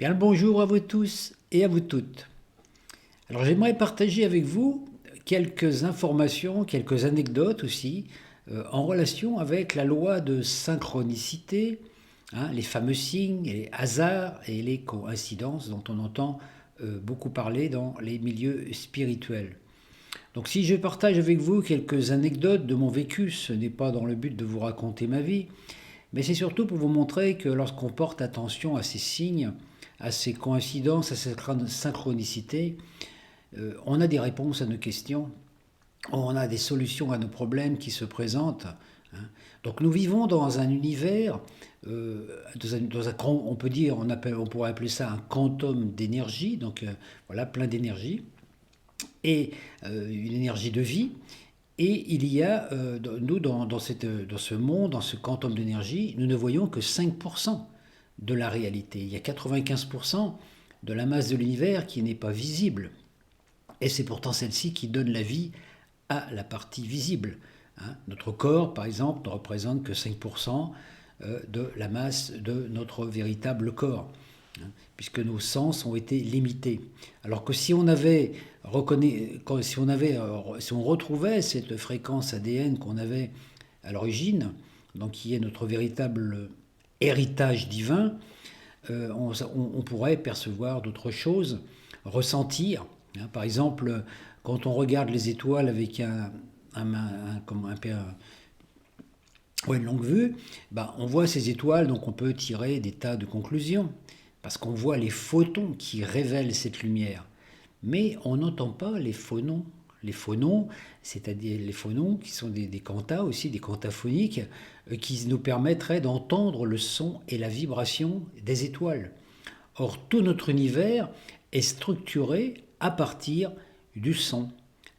Bien le bonjour à vous tous et à vous toutes. Alors j'aimerais partager avec vous quelques informations, quelques anecdotes aussi, en relation avec la loi de synchronicité, hein, les fameux signes, les hasards et les coïncidences dont on entend beaucoup parler dans les milieux spirituels. Donc si je partage avec vous quelques anecdotes de mon vécu, ce n'est pas dans le but de vous raconter ma vie, mais c'est surtout pour vous montrer que lorsqu'on porte attention à ces signes, à ces coïncidences, à cette synchronicité, on a des réponses à nos questions, on a des solutions à nos problèmes qui se présentent, hein. Donc nous vivons dans un univers, on peut dire, on pourrait appeler ça un quantum d'énergie, donc voilà, plein d'énergie, et une énergie de vie. Et il y a, nous, dans ce monde, dans ce quantum d'énergie, nous ne voyons que 5% de la réalité. Il y a 95% de la masse de l'univers qui n'est pas visible. Et c'est pourtant celle-ci qui donne la vie à la partie visible, hein. Notre corps, par exemple, ne représente que 5% de la masse de notre véritable corps, hein, puisque nos sens ont été limités. Alors que si on avait si on retrouvait cette fréquence ADN qu'on avait à l'origine, donc qui est notre véritable héritage divin, on pourrait percevoir d'autres choses, ressentir, hein. Par exemple, quand on regarde les étoiles avec une longue vue, ben, on voit ces étoiles, donc on peut tirer des tas de conclusions, parce qu'on voit les photons qui révèlent cette lumière. Mais on n'entend pas les phonons. Les phonons, c'est-à-dire les phonons qui sont des quantas aussi, des quantas phoniques, qui nous permettraient d'entendre le son et la vibration des étoiles. Or, tout notre univers est structuré à partir du son,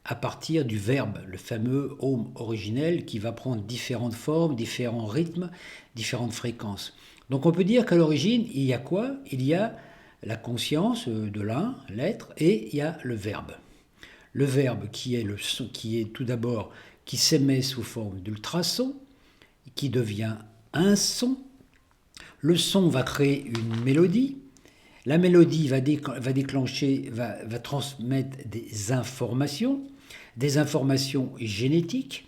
à partir du verbe, le fameux Om originel qui va prendre différentes formes, différents rythmes, différentes fréquences. Donc on peut dire qu'à l'origine, il y a quoi? Il y a la conscience de l'un, l'être, et il y a le verbe. Le verbe qui est, qui est tout d'abord, qui s'émet sous forme d'ultrasons, qui devient un son. Le son va créer une mélodie. La mélodie va déclencher, va transmettre des informations génétiques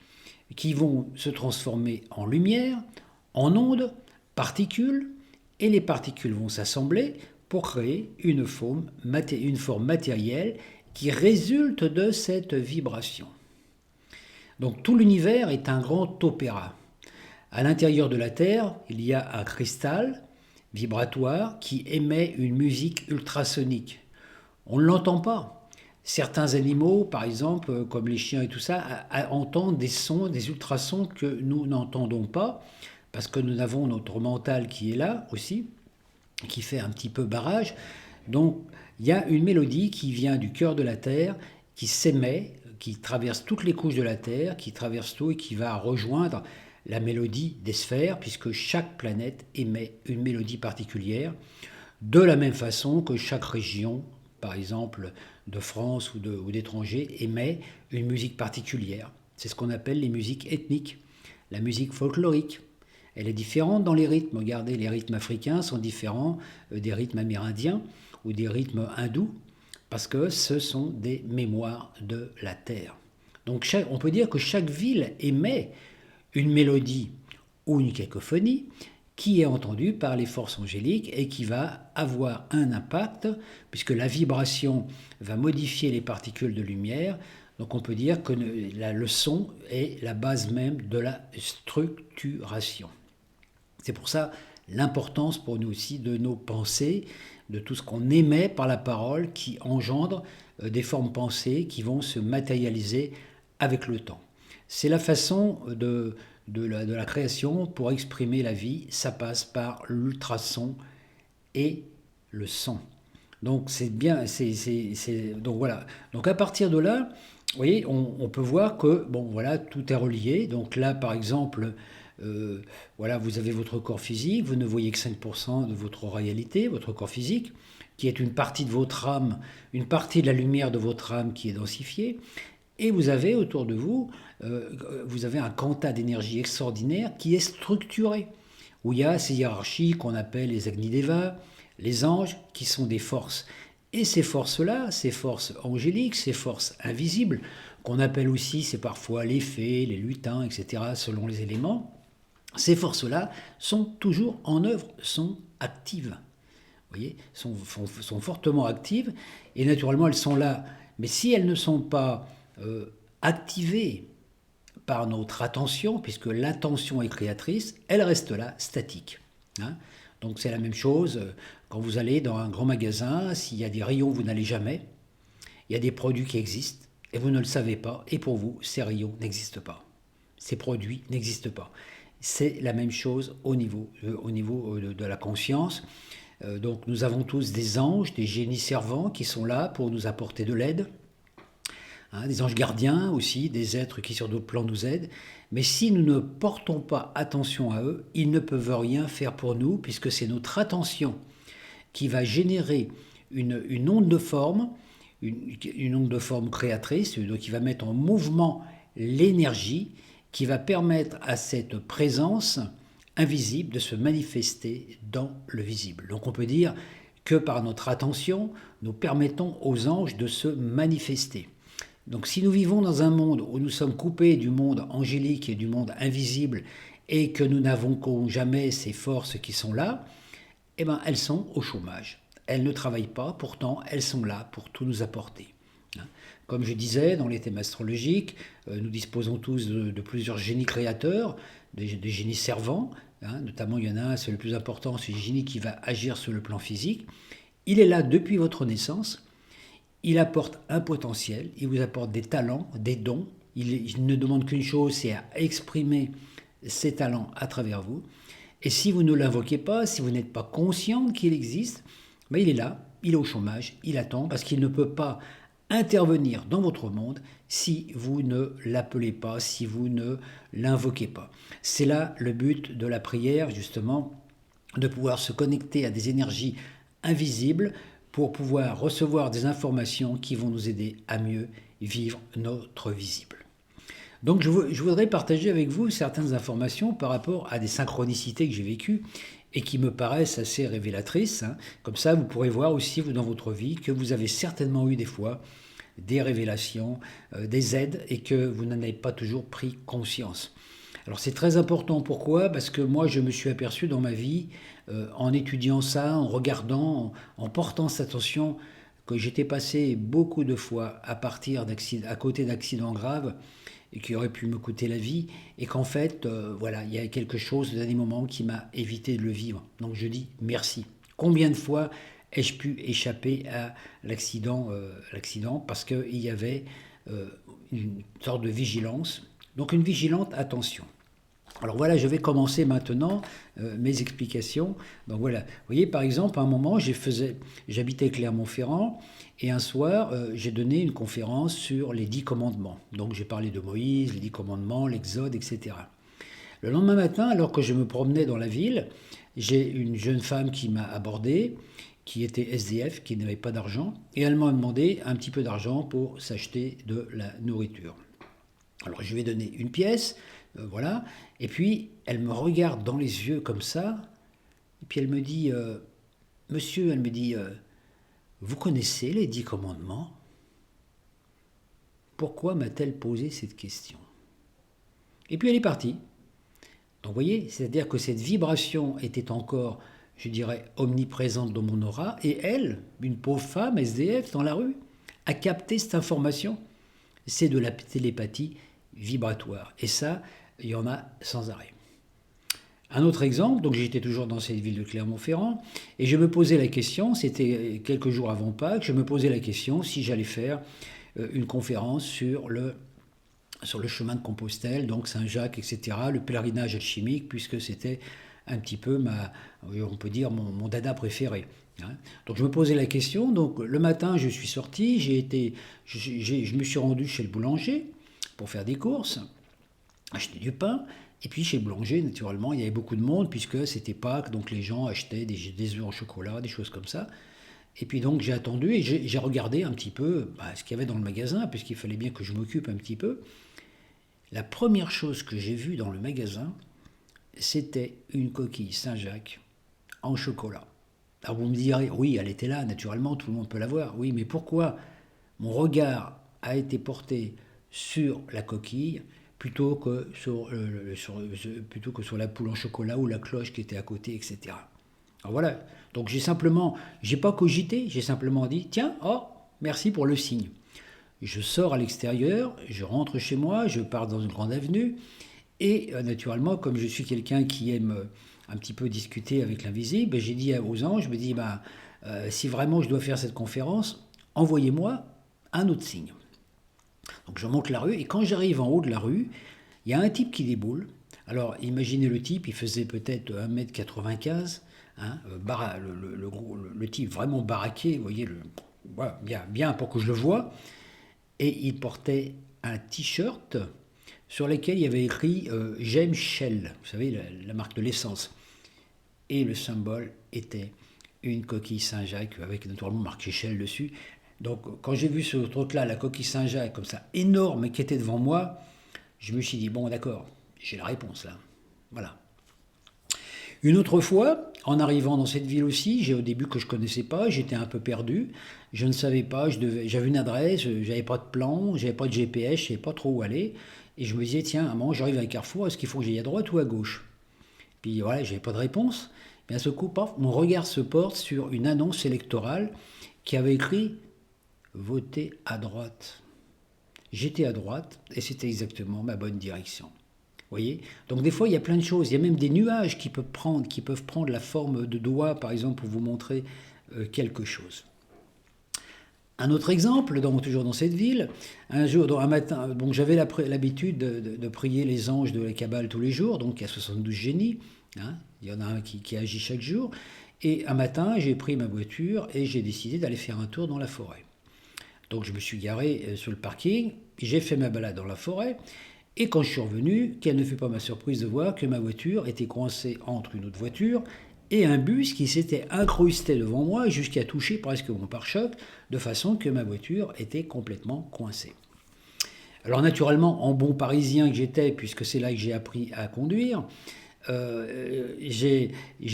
qui vont se transformer en lumière, en ondes, particules, et les particules vont s'assembler pour créer une forme matérielle qui résulte de cette vibration. Donc tout l'univers est un grand opéra. À l'intérieur de la Terre, il y a un cristal vibratoire qui émet une musique ultrasonique. On ne l'entend pas. Certains animaux, par exemple, comme les chiens et tout ça, entendent des sons, des ultrasons que nous n'entendons pas, parce que nous avons notre mental qui est là aussi, qui fait un petit peu barrage. Donc il y a une mélodie qui vient du cœur de la Terre, qui s'émet, qui traverse toutes les couches de la Terre, qui traverse tout et qui va rejoindre la mélodie des sphères, puisque chaque planète émet une mélodie particulière, de la même façon que chaque région, par exemple de France ou d'étrangers, émet une musique particulière. C'est ce qu'on appelle les musiques ethniques, la musique folklorique. Elle est différente dans les rythmes. Regardez, les rythmes africains sont différents des rythmes amérindiens ou des rythmes hindous, parce que ce sont des mémoires de la Terre. Donc on peut dire que chaque ville émet une mélodie ou une cacophonie qui est entendue par les forces angéliques et qui va avoir un impact, puisque la vibration va modifier les particules de lumière. Donc on peut dire que le son est la base même de la structuration. C'est pour ça l'importance pour nous aussi de nos pensées, de tout ce qu'on émet par la parole qui engendre des formes pensées qui vont se matérialiser avec le temps. C'est la façon de la création pour exprimer la vie, ça passe par l'ultrason et le son. Donc c'est bien, donc voilà. Donc à partir de là, vous voyez, on peut voir que bon voilà, tout est relié. Donc là, par exemple, voilà, vous avez votre corps physique, vous ne voyez que 5% de votre réalité, votre corps physique, qui est une partie de votre âme, une partie de la lumière de votre âme qui est densifiée. Et vous avez autour de vous, vous avez un quanta d'énergie extraordinaire qui est structuré, où il y a ces hiérarchies qu'on appelle les Agnidevas, Les anges qui sont des forces. Et ces forces-là, ces forces angéliques, ces forces invisibles, qu'on appelle aussi, c'est parfois les fées, les lutins, etc., selon les éléments, ces forces-là sont toujours en œuvre, sont actives. Vous voyez, sont fortement actives, et naturellement elles sont là. Mais si elles ne sont pas activées par notre attention, puisque l'attention est créatrice, elle reste là, statique. Hein. Donc c'est la même chose quand vous allez dans un grand magasin, s'il y a des rayons, vous n'allez jamais. Il y a des produits qui existent et vous ne le savez pas, et pour vous, ces rayons n'existent pas. Ces produits n'existent pas. C'est la même chose au niveau de la conscience. Donc nous avons tous des anges, des génies servants qui sont là pour nous apporter de l'aide. Hein, des anges gardiens aussi, des êtres qui sur d'autres plans nous aident. Mais si nous ne portons pas attention à eux, ils ne peuvent rien faire pour nous, puisque c'est notre attention qui va générer une onde de forme, une onde de forme créatrice, donc qui va mettre en mouvement l'énergie, qui va permettre à cette présence invisible de se manifester dans le visible. Donc on peut dire que par notre attention, nous permettons aux anges de se manifester. Donc si nous vivons dans un monde où nous sommes coupés du monde angélique et du monde invisible et que nous n'avons jamais ces forces qui sont là, eh ben, elles sont au chômage. Elles ne travaillent pas, pourtant elles sont là pour tout nous apporter. Comme je disais, dans les thèmes astrologiques, nous disposons tous de plusieurs génies créateurs, des génies servants, notamment il y en a un, c'est le plus important, c'est le génie qui va agir sur le plan physique. Il est là depuis votre naissance, il apporte un potentiel, il vous apporte des talents, des dons, il ne demande qu'une chose, c'est à exprimer ces talents à travers vous. Et si vous ne l'invoquez pas, si vous n'êtes pas conscient qu'il existe, ben il est là, il est au chômage, il attend, parce qu'il ne peut pas intervenir dans votre monde si vous ne l'appelez pas, si vous ne l'invoquez pas. C'est là le but de la prière, justement, de pouvoir se connecter à des énergies invisibles pour pouvoir recevoir des informations qui vont nous aider à mieux vivre notre visible. Donc je voudrais partager avec vous certaines informations par rapport à des synchronicités que j'ai vécues et qui me paraissent assez révélatrices. Comme ça, vous pourrez voir aussi, vous, dans votre vie, que vous avez certainement eu des fois des révélations, des aides, et que vous n'en avez pas toujours pris conscience. Alors c'est très important, pourquoi ? Parce que moi je me suis aperçu dans ma vie, en étudiant ça, en regardant, en portant cette attention, que j'étais passé beaucoup de fois à côté d'accidents graves, et qui aurait pu me coûter la vie, et qu'en fait, voilà, il y a quelque chose dans des moments qui m'a évité de le vivre. Donc je dis merci. Combien de fois ai-je pu échapper à l'accident parce qu'il y avait une sorte de vigilance, donc une vigilante attention. Alors voilà, je vais commencer maintenant mes explications. Donc voilà, vous voyez, par exemple, à un moment, j'habitais Clermont-Ferrand, et un soir, j'ai donné une conférence sur les 10 commandements. Donc j'ai parlé de Moïse, les 10 commandements, l'Exode, etc. Le lendemain matin, alors que je me promenais dans la ville, j'ai une jeune femme qui m'a abordé, qui était SDF, qui n'avait pas d'argent, et elle m'a demandé un petit peu d'argent pour s'acheter de la nourriture. Alors je lui ai donné une pièce, voilà, et puis elle me regarde dans les yeux comme ça, et puis elle me dit, monsieur, elle me dit, vous connaissez les 10 commandements ? Pourquoi m'a-t-elle posé cette question ? Et puis elle est partie. Donc vous voyez, c'est-à-dire que cette vibration était encore, je dirais, omniprésente dans mon aura, et elle, une pauvre femme SDF dans la rue, a capté cette information. C'est de la télépathie vibratoire. Et ça, il y en a sans arrêt. Un autre exemple, donc j'étais toujours dans cette ville de Clermont-Ferrand, et je me posais la question, c'était quelques jours avant Pâques, je me posais la question si j'allais faire une conférence sur le chemin de Compostelle, donc Saint-Jacques, etc., le pèlerinage alchimique, puisque c'était un petit peu on peut dire, mon dada préféré. Donc je me posais la question, donc le matin je suis sorti, je me suis rendu chez le boulanger pour faire des courses, acheter du pain, et puis chez le boulanger, naturellement, il y avait beaucoup de monde, puisque c'était Pâques, donc les gens achetaient des œufs au chocolat, des choses comme ça. Et puis donc j'ai attendu, et j'ai regardé un petit peu ce qu'il y avait dans le magasin, puisqu'il fallait bien que je m'occupe un petit peu. La première chose que j'ai vue dans le magasin, c'était une coquille Saint-Jacques en chocolat. Alors vous me direz, oui, elle était là, naturellement, tout le monde peut la voir. Oui, mais pourquoi mon regard a été porté sur la coquille plutôt que plutôt que sur la poule en chocolat ou la cloche qui était à côté, etc. Alors voilà, donc j'ai pas cogité, j'ai simplement dit, tiens, oh, merci pour le signe. Je sors à l'extérieur, je rentre chez moi, je pars dans une grande avenue, et naturellement, comme je suis quelqu'un qui aime un petit peu discuter avec l'invisible, ben, j'ai dit aux anges, je me dis, ben, si vraiment je dois faire cette conférence, envoyez-moi un autre signe. Donc je monte la rue, et quand j'arrive en haut de la rue, il y a un type qui déboule. Alors imaginez le type, il faisait peut-être 1,95 m, hein, le type vraiment baraqué, vous voyez, voilà, bien pour que je le voie, et il portait un t-shirt sur lequel il y avait écrit J'aime Shell, vous savez, la marque de l'essence. Et le symbole était une coquille Saint-Jacques avec naturellement marqué Shell dessus. Donc quand j'ai vu ce truc-là, la coquille Saint-Jacques comme ça, énorme, qui était devant moi, je me suis dit, bon d'accord, j'ai la réponse là. Voilà. Une autre fois, en arrivant dans cette ville aussi, j'ai au début que je connaissais pas, j'étais un peu perdu, je ne savais pas, j'avais une adresse, j'avais pas de plan, j'avais pas de GPS, je savais pas trop où aller, et je me disais tiens, à un moment j'arrive à un carrefour, est-ce qu'il faut que j'aille à droite ou à gauche? Puis voilà, j'avais pas de réponse. Mais à ce coup, paf, mon regard se porte sur une annonce électorale qui avait écrit votez à droite. J'étais à droite et c'était exactement ma bonne direction. Vous voyez? Donc des fois, il y a plein de choses. Il y a même des nuages qui peuvent prendre la forme de doigts, par exemple, pour vous montrer quelque chose. Un autre exemple, toujours dans cette ville, un jour, un matin, bon, j'avais l'habitude de prier les anges de la Kabbale tous les jours, donc il y a 72 génies, hein, il y en a un qui agit chaque jour, et un matin, j'ai pris ma voiture et j'ai décidé d'aller faire un tour dans la forêt. Donc je me suis garé sur le parking, j'ai fait ma balade dans la forêt, et quand je suis revenu, quelle ne fut pas ma surprise de voir que ma voiture était coincée entre une autre voiture et un bus qui s'était incrusté devant moi jusqu'à toucher presque mon pare-choc, de façon que ma voiture était complètement coincée. Alors naturellement, en bon parisien que j'étais, puisque c'est là que j'ai appris à conduire, j'ai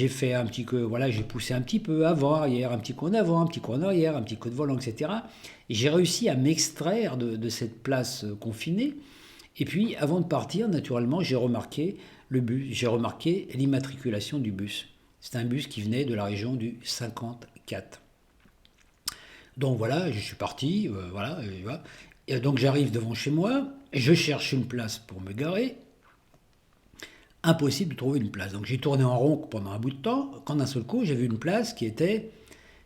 fait un petit peu, voilà, j'ai poussé un petit peu avant, arrière, un petit coup en avant, un petit coup en arrière, un petit coup de volant, etc. Et j'ai réussi à m'extraire de cette place confinée. Et puis, avant de partir, naturellement, j'ai remarqué l'immatriculation du bus. C'est un bus qui venait de la région du 54. Donc voilà, je suis parti, voilà, et donc j'arrive devant chez moi, je cherche une place pour me garer. Impossible de trouver une place. Donc j'ai tourné en rond pendant un bout de temps, quand d'un seul coup, j'ai vu une place qui était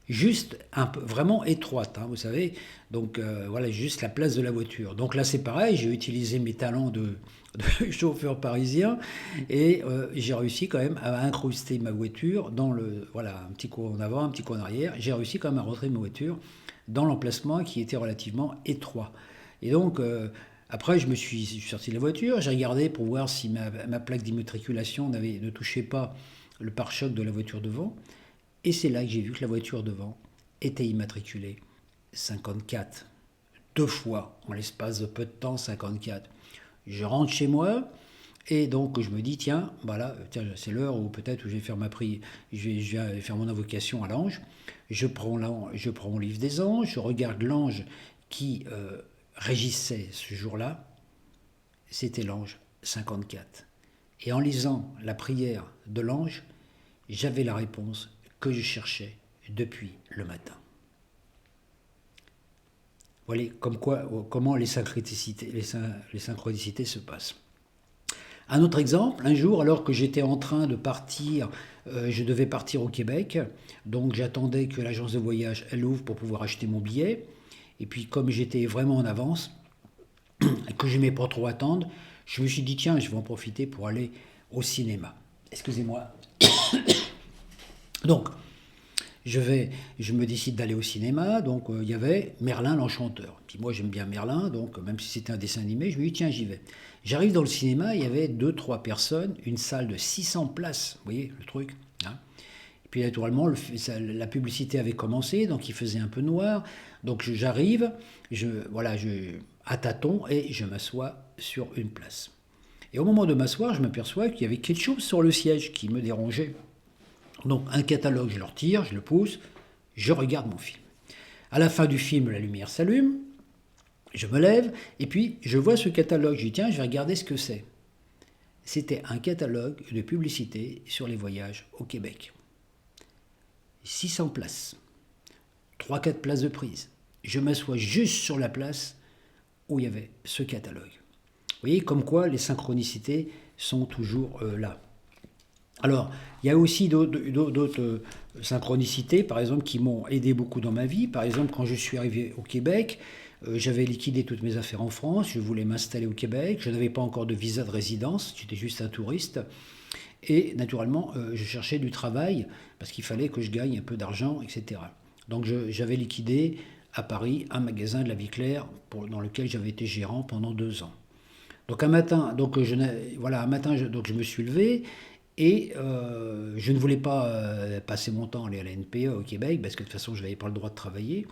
juste un peu, vraiment étroite, hein, vous savez. Donc voilà, juste la place de la voiture. Donc là, c'est pareil, j'ai utilisé mes talents de chauffeur parisien et j'ai réussi quand même à incruster ma voiture dans voilà, un petit coup en avant, un petit coup en arrière. J'ai réussi quand même à rentrer ma voiture dans l'emplacement qui était relativement étroit. Et donc, après, je suis sorti de la voiture, j'ai regardé pour voir si ma plaque d'immatriculation ne touchait pas le pare-choc de la voiture devant. Et c'est là que j'ai vu que la voiture devant était immatriculée 54. 2 fois, en l'espace de peu de temps, 54. Je rentre chez moi, et donc je me dis, tiens, voilà, tiens, c'est l'heure où peut-être je vais faire je vais faire mon invocation à l'ange. Je prends mon livre des anges, je regarde l'ange qui régissait ce jour-là, c'était l'ange 54. Et en lisant la prière de l'ange, j'avais la réponse que je cherchais depuis le matin. Voilà comment les synchronicités se passent. Un autre exemple, un jour, alors que j'étais en train de partir, je devais partir au Québec, donc j'attendais que l'agence de voyage elle ouvre pour pouvoir acheter mon billet. Et puis comme j'étais vraiment en avance, et que je n'aimais pas trop attendre, je me suis dit tiens, je vais en profiter pour aller au cinéma. Excusez-moi. Donc, je me décide d'aller au cinéma, donc il y avait Merlin l'Enchanteur. Puis moi j'aime bien Merlin, donc même si c'était un dessin animé, je me dis tiens j'y vais. J'arrive dans le cinéma, il y avait 2-3 personnes, une salle de 600 places, vous voyez le truc, hein. Et puis naturellement la publicité avait commencé, donc il faisait un peu noir, donc j'arrive, à tâtons et je m'assois sur une place. Et au moment de m'asseoir, je m'aperçois qu'il y avait quelque chose sur le siège qui me dérangeait. Donc un catalogue, je le retire, je le pousse, je regarde mon film. À la fin du film, la lumière s'allume, je me lève, et puis je vois ce catalogue, je dis tiens, je vais regarder ce que c'est. C'était un catalogue de publicité sur les voyages au Québec. 600 places, 3-4 places de prise. Je m'assois juste sur la place où il y avait ce catalogue. Vous voyez, comme quoi les synchronicités sont toujours là. Alors, il y a aussi d'autres synchronicités, par exemple, qui m'ont aidé beaucoup dans ma vie. Par exemple, quand je suis arrivé au Québec, j'avais liquidé toutes mes affaires en France, je voulais m'installer au Québec, je n'avais pas encore de visa de résidence, j'étais juste un touriste. Et naturellement, je cherchais du travail parce qu'il fallait que je gagne un peu d'argent, etc. Donc j'avais liquidé à Paris un magasin de la Vie Claire dans lequel j'avais été gérant pendant 2 ans. Donc un matin, donc je me suis levé et je ne voulais pas passer mon temps à aller à la NPE au Québec parce que de toute façon je n'avais pas le droit de travailler.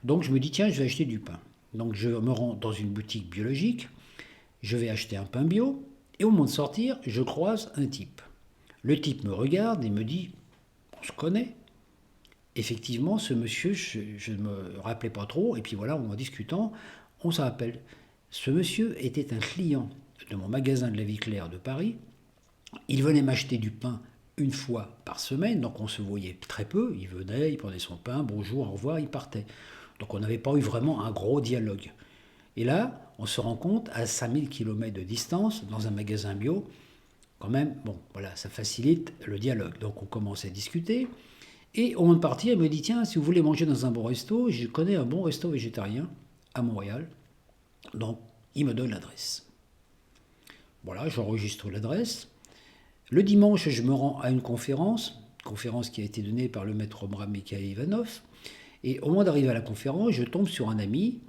Donc je me dis tiens, je vais acheter du pain. Donc je me rends dans une boutique biologique, je vais acheter un pain bio et au moment de sortir, je croise un type. Le type me regarde et me dit on se connaît. Effectivement, ce monsieur, je ne me rappelais pas trop, et puis voilà, en discutant, on se rappelle. Ce monsieur était un client de mon magasin de la Vie Claire de Paris. Il venait m'acheter du pain une fois par semaine, donc on se voyait très peu. Il venait, il prenait son pain, bonjour, au revoir, il partait. Donc on n'avait pas eu vraiment un gros dialogue. Et là, on se rend compte, à 5000 km de distance, dans un magasin bio, quand même, bon, voilà, ça facilite le dialogue. Donc on commence à discuter. Et au moment de partir, il me dit tiens, si vous voulez manger dans un bon resto, je connais un bon resto végétarien à Montréal. Donc il me donne l'adresse. Voilà, j'enregistre l'adresse. Le dimanche, je me rends à une conférence qui a été donnée par le maître Omram Mikhail Ivanov. Et au moment d'arriver à la conférence, je tombe sur un ami.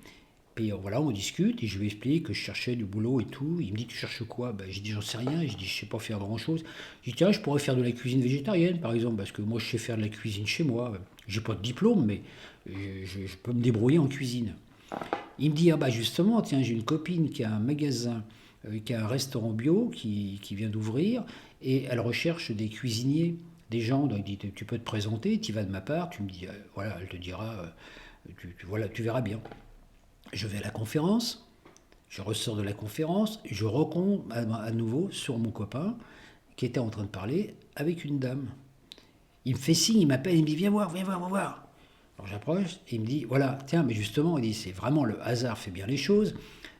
Puis voilà, on discute et je lui explique que je cherchais du boulot et tout. Il me dit tu cherches quoi? Je dis j'en sais rien. Je dis je sais pas faire grand chose. Je dis tiens, je pourrais faire de la cuisine végétarienne par exemple parce que moi je sais faire de la cuisine chez moi. J'ai pas de diplôme mais je peux me débrouiller en cuisine. Il me dit ah bah justement tiens j'ai une copine qui a un magasin, qui a un restaurant bio qui vient d'ouvrir et elle recherche des cuisiniers, des gens. Donc il dit tu peux te présenter, tu vas de ma part. Tu me dis voilà, elle te dira voilà, tu verras bien. Je vais à la conférence, je ressors de la conférence, je retombe à nouveau sur mon copain qui était en train de parler avec une dame. Il me fait signe, il m'appelle, il me dit viens voir, viens voir, viens voir. Alors j'approche et il me dit voilà, tiens, mais justement, il dit c'est vraiment le hasard fait bien les choses.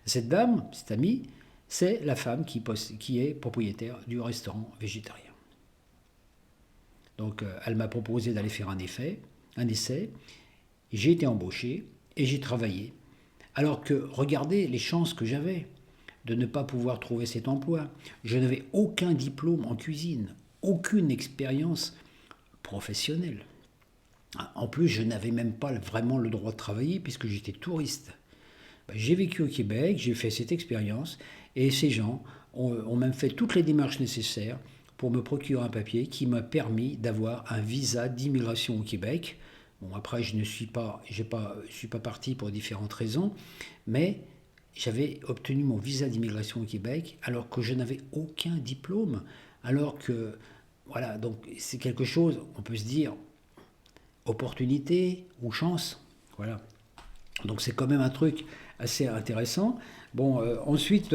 Cette dame, cette amie, c'est la femme qui est propriétaire du restaurant végétarien. Donc elle m'a proposé d'aller faire un essai. J'ai été embauché et j'ai travaillé. Alors que regardez les chances que j'avais de ne pas pouvoir trouver cet emploi. Je n'avais aucun diplôme en cuisine, aucune expérience professionnelle. En plus, je n'avais même pas vraiment le droit de travailler puisque j'étais touriste. J'ai vécu au Québec, j'ai fait cette expérience et ces gens ont même fait toutes les démarches nécessaires pour me procurer un papier qui m'a permis d'avoir un visa d'immigration au Québec. Bon, après, je ne suis pas parti pour différentes raisons, mais j'avais obtenu mon visa d'immigration au Québec alors que je n'avais aucun diplôme. Alors que, voilà, donc c'est quelque chose, on peut se dire, opportunité ou chance. Voilà. Donc c'est quand même un truc assez intéressant. Bon, ensuite,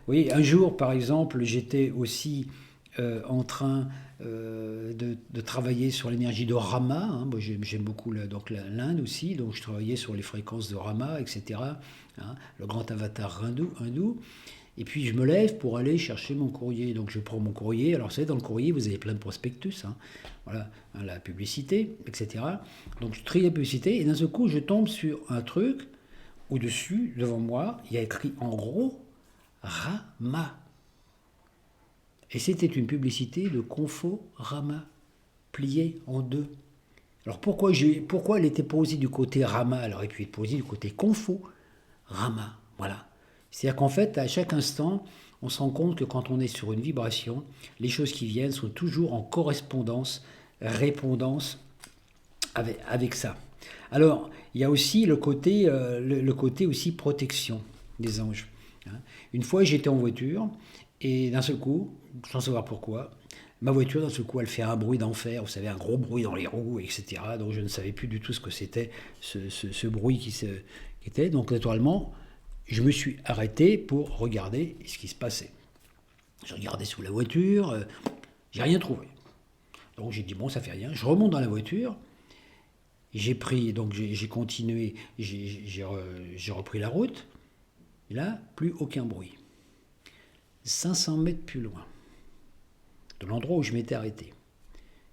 oui, un jour, par exemple, j'étais aussi en train de travailler sur l'énergie de Raman. Hein. Moi, j'aime beaucoup l'Inde aussi, donc je travaillais sur les fréquences de Raman, etc. Hein, le grand avatar hindou. Et puis je me lève pour aller chercher mon courrier. Donc je prends mon courrier. Alors vous savez, dans le courrier, vous avez plein de prospectus. Hein. Voilà, hein, la publicité, etc. Donc je trie la publicité et d'un seul coup, je tombe sur un truc au-dessus, devant moi, il y a écrit en gros Rama. Et c'était une publicité de Conforama, pliée en deux. Alors pourquoi elle était posée du côté Rama? Elle aurait pu être posée du côté Conforama. Voilà. C'est-à-dire qu'en fait, à chaque instant, on se rend compte que quand on est sur une vibration, les choses qui viennent sont toujours en correspondance, répondance avec ça. Alors, il y a aussi le côté aussi protection des anges. Hein. Une fois, j'étais en voiture et d'un seul coup, sans savoir pourquoi, Ma voiture, d'un seul coup, elle fait un bruit d'enfer, vous savez, un gros bruit dans les roues, etc. Donc je ne savais plus du tout ce que c'était, ce bruit qui était. Donc naturellement, je me suis arrêté pour regarder ce qui se passait. Je regardais sous la voiture, j'ai rien trouvé. Donc j'ai dit, bon, ça fait rien. Je remonte dans la voiture, j'ai pris, donc j'ai continué, j'ai repris la route. Et là, plus aucun bruit. 500 mètres plus loin, de l'endroit où je m'étais arrêté,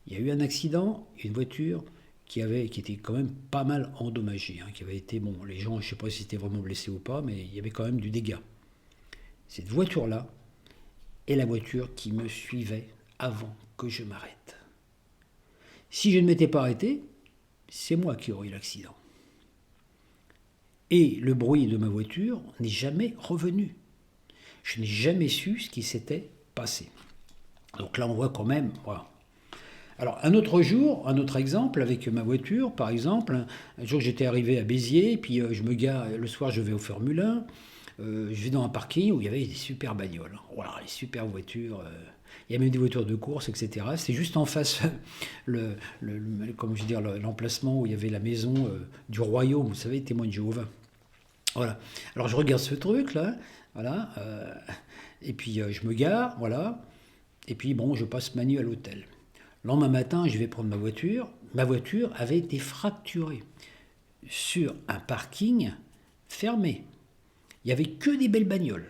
il y a eu un accident, une voiture qui était quand même pas mal endommagée, qui avait été, bon, les gens, je ne sais pas si c'était vraiment blessés ou pas, mais il y avait quand même du dégât. Cette voiture-là est la voiture qui me suivait avant que je m'arrête. Si je ne m'étais pas arrêté, c'est moi qui aurais eu l'accident. Et le bruit de ma voiture n'est jamais revenu. Je n'ai jamais su ce qui s'était passé. Donc là, on voit quand même, voilà. Alors, un autre jour, un autre exemple avec ma voiture, par exemple, un jour j'étais arrivé à Béziers, puis je me gare, le soir je vais au Formule 1, je vais dans un parking où il y avait des super bagnoles. Voilà, les super voitures, il y a même des voitures de course, etc. C'est juste en face, comment je veux dire, l'emplacement où il y avait la maison du royaume, vous savez, témoin de Jéhovah. Voilà. Alors je regarde ce truc là, voilà, et puis je me gare, voilà, et puis bon, je passe ma nuit à l'hôtel. Le lendemain matin, je vais prendre ma voiture. Ma voiture avait été fracturée sur un parking fermé. Il n'y avait que des belles bagnoles.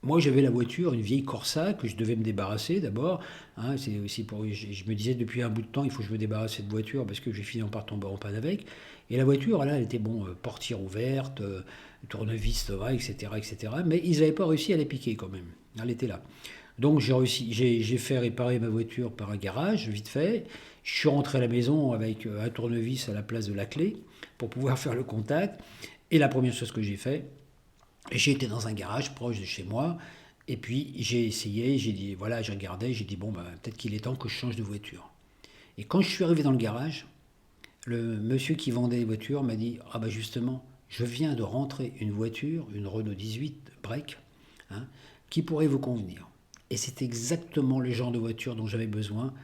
Moi, j'avais la voiture, une vieille Corsa que je devais me débarrasser d'abord. C'est aussi je me disais depuis un bout de temps, il faut que je me débarrasse de cette voiture parce que je vais finir par tomber en panne avec. Et la voiture, là, elle était bon, portière ouverte, tournevis, etc., etc. Mais ils n'avaient pas réussi à la piquer quand même. Elle était là. Donc j'ai fait réparer ma voiture par un garage, vite fait. Je suis rentré à la maison avec un tournevis à la place de la clé pour pouvoir faire le contact. Et la première chose que j'ai fait, j'ai été dans un garage proche de chez moi. Et puis j'ai essayé, j'ai dit, voilà, je regardais, j'ai dit, bon, bah, peut-être qu'il est temps que je change de voiture. Et quand je suis arrivé dans le garage, le monsieur qui vendait les voitures m'a dit, ah bah justement, je viens de rentrer une voiture, une Renault 18 break, qui pourrait vous convenir. Et c'est exactement le genre de voiture dont j'avais besoin,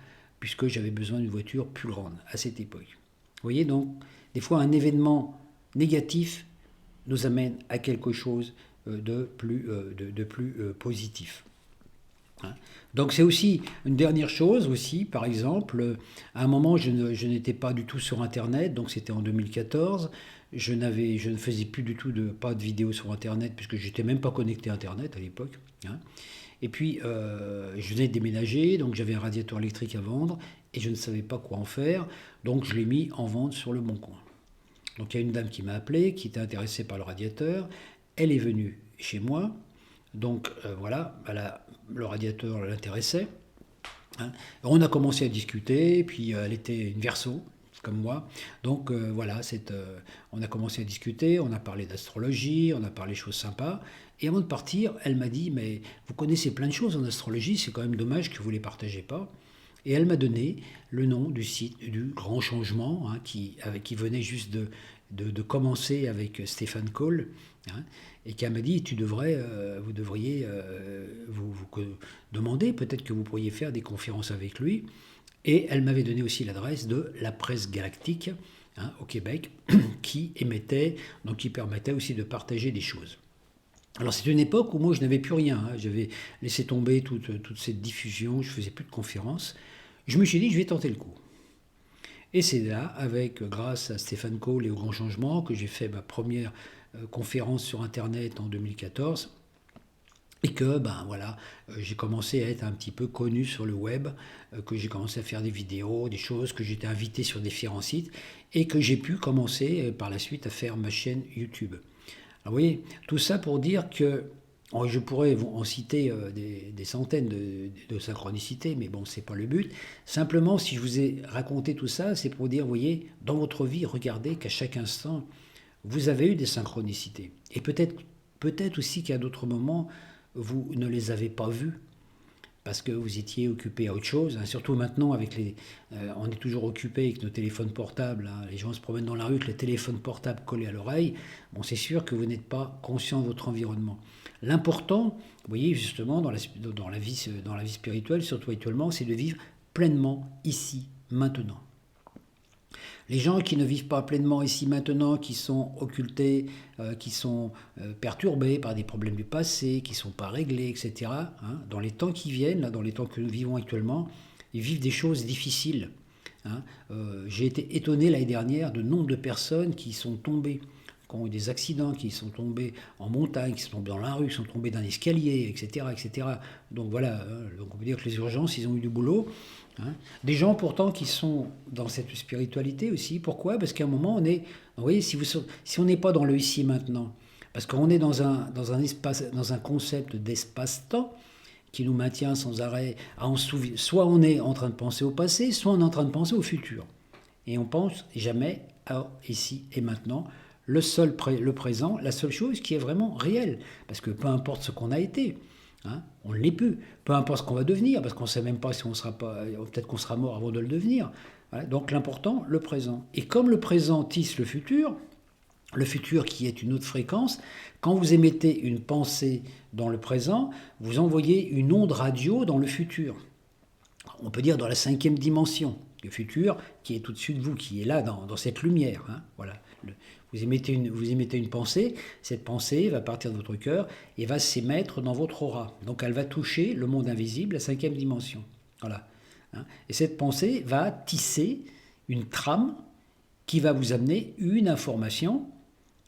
puisque j'avais besoin d'une voiture plus grande à cette époque. Vous voyez donc, des fois un événement négatif nous amène à quelque chose de plus positif. Donc c'est aussi une dernière chose aussi, par exemple, à un moment je n'étais pas du tout sur Internet, donc c'était en 2014, je ne faisais plus du tout pas de vidéos sur Internet, puisque je n'étais même pas connecté à Internet à l'époque. Et puis je venais de déménager, donc j'avais un radiateur électrique à vendre, et je ne savais pas quoi en faire, donc je l'ai mis en vente sur le Bon Coin. Donc il y a une dame qui m'a appelé, qui était intéressée par le radiateur, elle est venue chez moi, donc voilà, le radiateur l'intéressait. On a commencé à discuter, puis elle était une Verseau, comme moi. Donc voilà, on a commencé à discuter, on a parlé d'astrologie, on a parlé de choses sympas. Et avant de partir, elle m'a dit, mais vous connaissez plein de choses en astrologie, c'est quand même dommage que vous ne les partagez pas. Et elle m'a donné le nom du site du Grand Changement, qui venait juste de commencer avec Stéphane Cole, et qui m'a dit, vous devriez vous demander, peut-être que vous pourriez faire des conférences avec lui. Et elle m'avait donné aussi l'adresse de la Presse Galactique au Québec, qui émettait, donc qui permettait aussi de partager des choses. Alors c'est une époque où moi je n'avais plus rien, j'avais laissé tomber toute cette diffusion, je ne faisais plus de conférences. Je me suis dit, je vais tenter le coup. Et c'est là, grâce à Stéphane Cole et au Grand Changement, que j'ai fait ma première conférence sur Internet en 2014. Et que j'ai commencé à être un petit peu connu sur le web, que j'ai commencé à faire des vidéos, des choses, que j'étais invité sur différents sites, et que j'ai pu commencer par la suite à faire ma chaîne YouTube. Alors, vous voyez, tout ça pour dire que je pourrais en citer des centaines de synchronicités, mais bon, c'est pas le but. Simplement, si je vous ai raconté tout ça, c'est pour dire, vous voyez, dans votre vie, regardez qu'à chaque instant, vous avez eu des synchronicités. Et peut-être aussi qu'à d'autres moments, vous ne les avez pas vues. parce que vous étiez occupé à autre chose, hein. Surtout maintenant, on est toujours occupé avec nos téléphones portables, hein. Les gens se promènent dans la rue avec le téléphone portable collé à l'oreille. Bon, c'est sûr que vous n'êtes pas conscient de votre environnement. L'important, vous voyez, justement, dans la vie spirituelle, surtout actuellement, c'est de vivre pleinement ici, maintenant. Les gens qui ne vivent pas pleinement ici maintenant, qui sont occultés, qui sont perturbés par des problèmes du passé, qui ne sont pas réglés, etc., hein, dans les temps qui viennent, là, dans les temps que nous vivons actuellement, ils vivent des choses difficiles, hein. J'ai été étonné l'année dernière de nombre de personnes qui sont tombées, qui ont eu des accidents, qui sont tombés en montagne, qui sont tombés dans la rue, qui sont tombés d'un escalier, etc., etc. Donc voilà, hein, donc on peut dire que les urgences, ils ont eu du boulot, hein. Des gens pourtant qui sont dans cette spiritualité aussi. Pourquoi? Parce qu'à un moment, vous voyez, si on n'est pas dans le ici et maintenant, parce qu'on est dans un espace, dans un concept d'espace-temps qui nous maintient sans arrêt soit on est en train de penser au passé, soit on est en train de penser au futur. Et on pense jamais à ici et maintenant, le présent, la seule chose qui est vraiment réelle. Parce que peu importe ce qu'on a été, hein, on ne l'est plus. Peu importe ce qu'on va devenir, parce qu'on ne sait même pas si on sera pas, peut-être qu'on sera mort avant de le devenir. Voilà. Donc l'important, le présent. Et comme le présent tisse le futur qui est une autre fréquence, quand vous émettez une pensée dans le présent, vous envoyez une onde radio dans le futur. On peut dire dans la 5e dimension, le futur qui est au-dessus de vous, qui est là dans cette lumière, hein, voilà. Vous émettez une pensée, cette pensée va partir de votre cœur et va s'émettre dans votre aura. Donc elle va toucher le monde invisible, la 5e dimension. Voilà. Hein. Et cette pensée va tisser une trame qui va vous amener une information,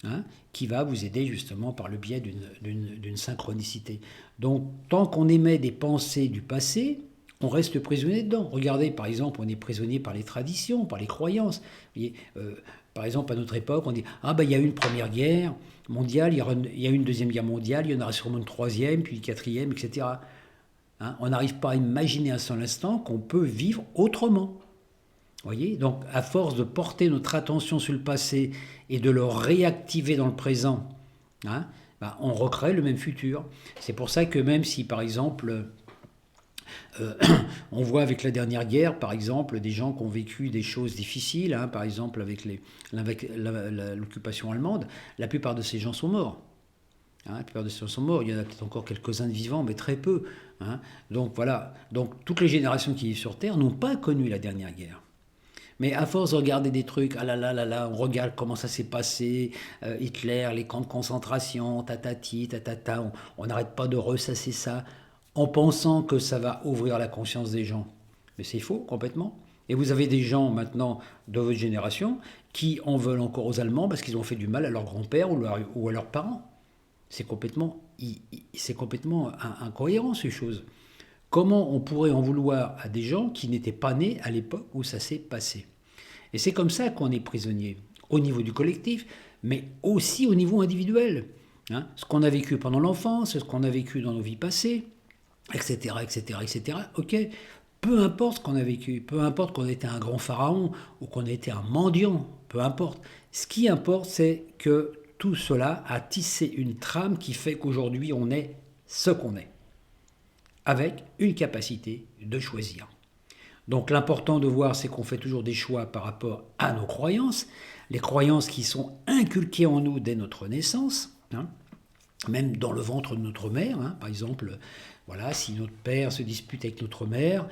hein, qui va vous aider justement par le biais d'une synchronicité. Donc tant qu'on émet des pensées du passé, on reste prisonnier dedans. Regardez, par exemple, on est prisonnier par les traditions, par les croyances. Vous voyez, par exemple, à notre époque, on dit « Ah ben il y a eu une première guerre mondiale, il y a eu une deuxième guerre mondiale, il y en aura sûrement une troisième, puis une quatrième, etc. » Hein, on n'arrive pas à imaginer un seul instant qu'on peut vivre autrement. Vous voyez, donc à force de porter notre attention sur le passé et de le réactiver dans le présent, hein, ben, on recrée le même futur. C'est pour ça que même si, par exemple... on voit avec la dernière guerre, par exemple, des gens qui ont vécu des choses difficiles, hein, par exemple avec l'occupation allemande, la plupart de ces gens sont morts. Hein, la plupart de ces gens sont morts. Il y en a peut-être encore quelques-uns de vivants, mais très peu. Hein. Donc voilà. Donc toutes les générations qui vivent sur Terre n'ont pas connu la dernière guerre. Mais à force de regarder des trucs, ah là là là là, on regarde comment ça s'est passé, Hitler, les camps de concentration, tatati, tatata, on n'arrête pas de ressasser ça, en pensant que ça va ouvrir la conscience des gens. Mais c'est faux, complètement. Et vous avez des gens maintenant de votre génération qui en veulent encore aux Allemands parce qu'ils ont fait du mal à leur grand-père ou à leurs parents. C'est complètement incohérent, ces choses. Comment on pourrait en vouloir à des gens qui n'étaient pas nés à l'époque où ça s'est passé? Et c'est comme ça qu'on est prisonnier, au niveau du collectif, mais aussi au niveau individuel. Hein, ce qu'on a vécu pendant l'enfance, ce qu'on a vécu dans nos vies passées, etc., etc., etc. Ok, peu importe ce qu'on a vécu, peu importe qu'on ait été un grand pharaon ou qu'on ait été un mendiant, peu importe. Ce qui importe, c'est que tout cela a tissé une trame qui fait qu'aujourd'hui, on est ce qu'on est, avec une capacité de choisir. Donc l'important de voir, c'est qu'on fait toujours des choix par rapport à nos croyances, les croyances qui sont inculquées en nous dès notre naissance, hein, même dans le ventre de notre mère, hein, par exemple, voilà, si notre père se dispute avec notre mère,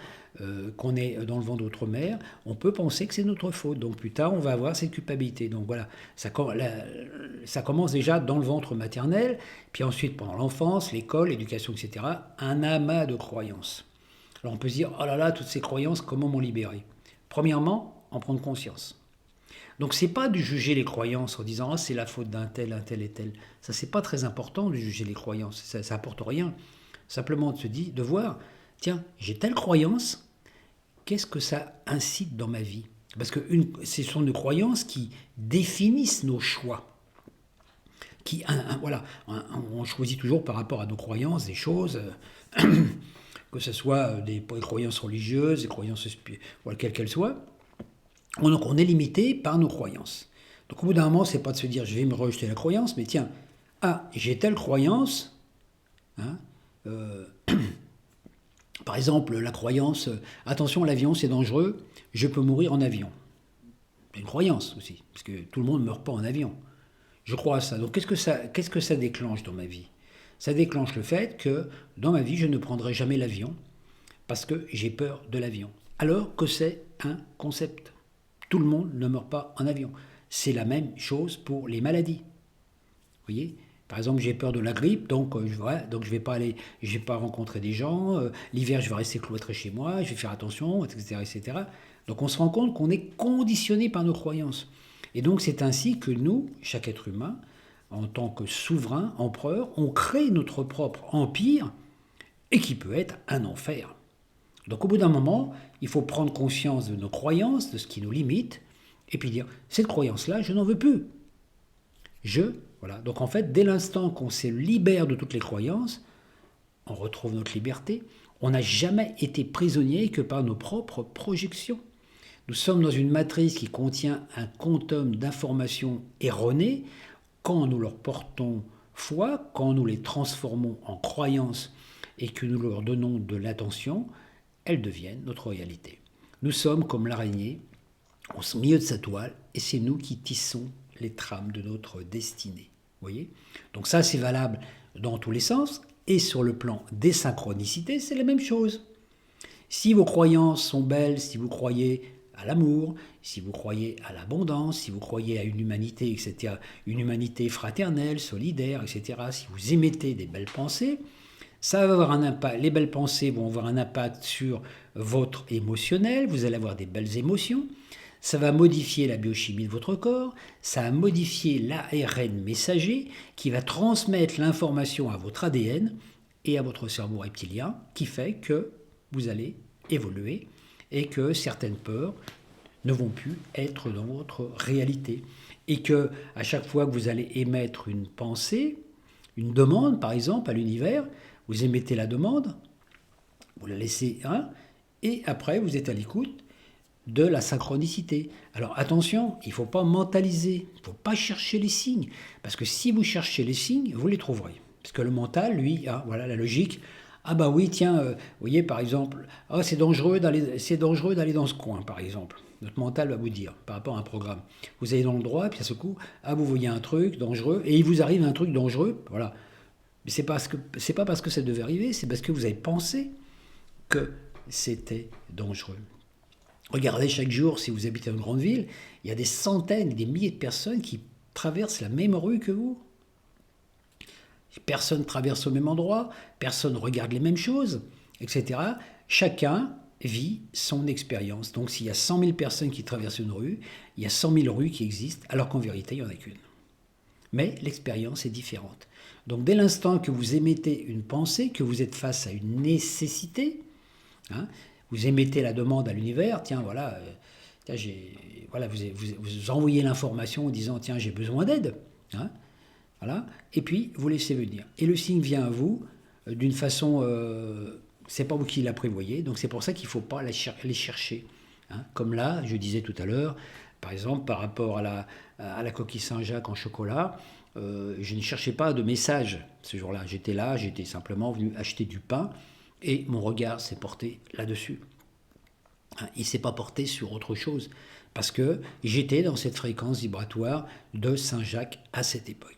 qu'on est dans le ventre de notre mère, on peut penser que c'est notre faute. Donc plus tard, on va avoir cette culpabilité. Donc voilà, ça commence déjà dans le ventre maternel, puis ensuite pendant l'enfance, l'école, l'éducation, etc. Un amas de croyances. Alors on peut se dire, oh là là, toutes ces croyances, comment m'en libérer? Premièrement, en prendre conscience. Donc c'est pas de juger les croyances en disant, ah, c'est la faute d'un tel, un tel et tel. Ça, c'est pas très important de juger les croyances, ça apporte rien. Simplement de voir, tiens, j'ai telle croyance, qu'est-ce que ça incite dans ma vie? Parce que ce sont nos croyances qui définissent nos choix. Voilà, on choisit toujours par rapport à nos croyances des choses, que ce soit des croyances religieuses, des croyances voilà, quelles qu'elles soient. Donc on est limité par nos croyances. Donc au bout d'un moment, c'est pas de se dire je vais me rejeter la croyance, mais tiens, ah, j'ai telle croyance, hein, Par exemple, la croyance, attention, l'avion c'est dangereux, je peux mourir en avion. C'est une croyance aussi, parce que tout le monde ne meurt pas en avion. Je crois à ça. Donc qu'est-ce que ça déclenche dans ma vie? Ça déclenche le fait que dans ma vie, je ne prendrai jamais l'avion parce que j'ai peur de l'avion. Alors que c'est un concept. Tout le monde ne meurt pas en avion. C'est la même chose pour les maladies. Vous voyez? Par exemple, j'ai peur de la grippe, donc je vais pas aller, je vais pas rencontrer des gens. L'hiver, je vais rester cloîtré chez moi, je vais faire attention, etc., etc. Donc on se rend compte qu'on est conditionné par nos croyances. Et donc c'est ainsi que nous, chaque être humain, en tant que souverain, empereur, on crée notre propre empire et qui peut être un enfer. Donc au bout d'un moment, il faut prendre conscience de nos croyances, de ce qui nous limite, et puis dire, cette croyance-là, je n'en veux plus. Voilà. Donc en fait, dès l'instant qu'on se libère de toutes les croyances, on retrouve notre liberté. On n'a jamais été prisonnier que par nos propres projections. Nous sommes dans une matrice qui contient un quantum d'informations erronées. Quand nous leur portons foi, quand nous les transformons en croyances et que nous leur donnons de l'attention, elles deviennent notre réalité. Nous sommes comme l'araignée au milieu de sa toile et c'est nous qui tissons les trames de notre destinée. Voyez? Donc ça, c'est valable dans tous les sens. Et sur le plan des synchronicités, c'est la même chose. Si vos croyances sont belles, si vous croyez à l'amour, si vous croyez à l'abondance, si vous croyez à une humanité, etc., une humanité fraternelle, solidaire, etc., si vous émettez des belles pensées, ça va avoir un impact. Les belles pensées vont avoir un impact sur votre émotionnel, vous allez avoir des belles émotions, ça va modifier la biochimie de votre corps, ça va modifier l'ARN messager qui va transmettre l'information à votre ADN et à votre cerveau reptilien qui fait que vous allez évoluer et que certaines peurs ne vont plus être dans votre réalité. Et que à chaque fois que vous allez émettre une pensée, une demande par exemple à l'univers, vous émettez la demande, vous la laissez, et après vous êtes à l'écoute de la synchronicité. Alors attention, il ne faut pas mentaliser, il ne faut pas chercher les signes, parce que si vous cherchez les signes, vous les trouverez. Parce que le mental, lui, voilà la logique. Ah bah oui, tiens, vous voyez par exemple, c'est dangereux d'aller dans ce coin, par exemple. Notre mental va vous dire, par rapport à un programme. Vous allez dans le droit, puis à ce coup, vous voyez un truc dangereux, et il vous arrive un truc dangereux, voilà. Mais c'est pas parce que ça devait arriver, c'est parce que vous avez pensé que c'était dangereux. Regardez chaque jour, si vous habitez une grande ville, il y a des centaines, des milliers de personnes qui traversent la même rue que vous. Personne ne traverse au même endroit, personne ne regarde les mêmes choses, etc. Chacun vit son expérience. Donc s'il y a 100 000 personnes qui traversent une rue, il y a 100 000 rues qui existent, alors qu'en vérité, il n'y en a qu'une. Mais l'expérience est différente. Donc dès l'instant que vous émettez une pensée, que vous êtes face à une nécessité, vous émettez la demande à l'univers, tiens, voilà, vous envoyez l'information en disant, tiens, j'ai besoin d'aide. Voilà, et puis vous laissez venir. Et le signe vient à vous d'une façon, c'est pas vous qui la prévoyez, donc c'est pour ça qu'il ne faut pas les chercher. Comme là, je disais tout à l'heure, par exemple, par rapport à la coquille Saint-Jacques en chocolat, je ne cherchais pas de message ce jour-là. J'étais simplement venu acheter du pain et mon regard s'est porté là-dessus. Il ne s'est pas porté sur autre chose parce que j'étais dans cette fréquence vibratoire de Saint-Jacques à cette époque.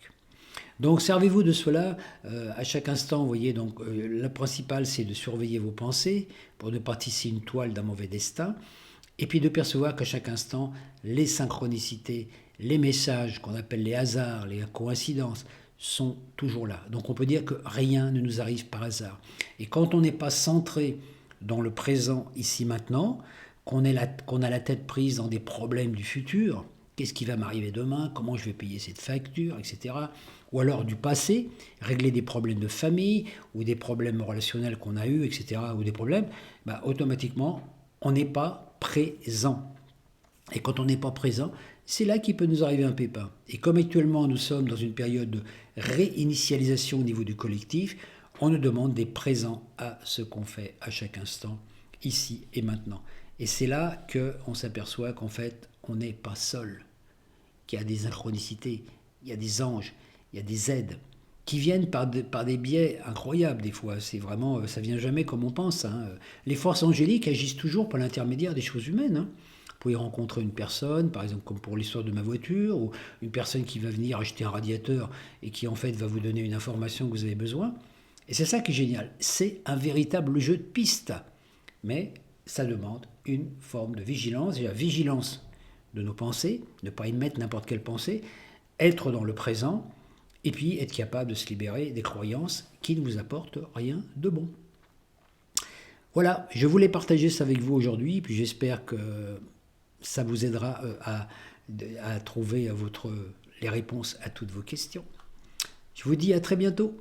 Donc servez-vous de cela à chaque instant. Vous voyez, donc le principal c'est de surveiller vos pensées pour ne pas tisser une toile d'un mauvais destin, et puis de percevoir qu'à chaque instant les synchronicités, les messages qu'on appelle les hasards, les coïncidences sont toujours là. Donc on peut dire que rien ne nous arrive par hasard. Et quand on n'est pas centré dans le présent ici maintenant, qu'on a la tête prise dans des problèmes du futur, qu'est-ce qui va m'arriver demain, comment je vais payer cette facture, etc. Ou alors du passé, régler des problèmes de famille ou des problèmes relationnels qu'on a eus, etc. Ou des problèmes, automatiquement, on n'est pas présent. Et quand on n'est pas présent, c'est là qu'il peut nous arriver un pépin. Et comme actuellement nous sommes dans une période de réinitialisation au niveau du collectif, on nous demande des présents à ce qu'on fait à chaque instant, ici et maintenant. Et c'est là qu'on s'aperçoit qu'en fait, on n'est pas seul, qu'il y a des synchronicités, il y a des anges, il y a des aides qui viennent par des biais incroyables des fois. C'est vraiment, ça vient jamais comme on pense, hein. Les forces angéliques agissent toujours par l'intermédiaire des choses humaines, hein. Vous pouvez rencontrer une personne, par exemple comme pour l'histoire de ma voiture, ou une personne qui va venir acheter un radiateur et qui en fait va vous donner une information que vous avez besoin. Et c'est ça qui est génial. C'est un véritable jeu de piste. Mais ça demande une forme de vigilance, et la vigilance de nos pensées, ne pas émettre n'importe quelle pensée, être dans le présent, et puis être capable de se libérer des croyances qui ne vous apportent rien de bon. Voilà, je voulais partager ça avec vous aujourd'hui, puis j'espère que ça vous aidera à trouver les réponses à toutes vos questions. Je vous dis à très bientôt.